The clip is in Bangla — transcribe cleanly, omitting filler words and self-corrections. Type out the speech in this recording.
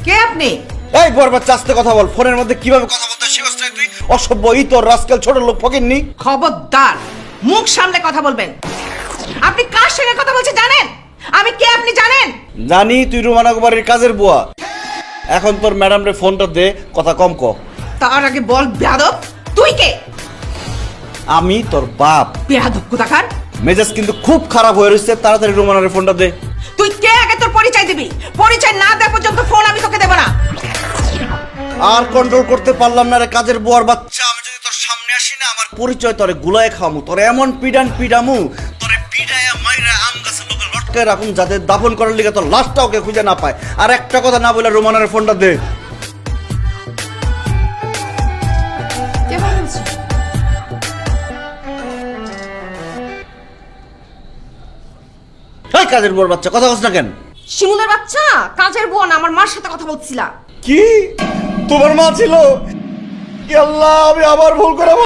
কে আপনি? এই বড় বাচ্চা আস্তে কথা বল। ফোনের মধ্যে কিভাবে কথা বলতে শিখছ না তুই? অসভ্য তোর রাস্কেল ছোট লোক ফকিন্নি। খবরদার, মুখ সামলে কথা বলবেন। আপনি কার সঙ্গে কথা বলছেন জানেন? আমি কে আপনি জানেন? জানি তুই রুমানা কুমারের কাজের বুয়া। এখন তোর ম্যাডামরে ফোনটা দে, কথা কম ক। তার আগে বল বেয়াদব, তুই কে? আমি তোর বাপ। বেয়াদব কোথাকার। মেজাজ কিন্তু খুব খারাপ হয়ে রয়েছে, তাড়াতাড়ি রুমানারে ফোনটা দে। তুই কে আগে তোর পরিচয় দিবি? পরিচয় না দেওয়া পর্যন্ত ফোন আমি তোকে দেব না। আর কন্ট্রোল করতে পারলাম না রে কাজের বুয়ার বাচ্চা। আমি যদি তোর সামনে আসি না, আমার পরিচয় তোরে গুলায় খামু, তোরে এমন পিডামু, তোরে পিডায়া মাইরা আম গাছে লোকে লটকায় রাখুন, যাতে দাফন করার লিগে তোর লাশটা ওকে খুঁজে না পায়। আর একটা কথা না বলে রুমানারে ফোনটা দে। কে বলছো? এই কাজের বুয়ার বাচ্চা, কথা বলছ না কেন? শিমুলের বাচ্চা, কাজের বোন, আমার মার সাথে কথা বলছিলা। কি তোমার মা ছিল? আল্লাহ, আমি আবার ভুল করে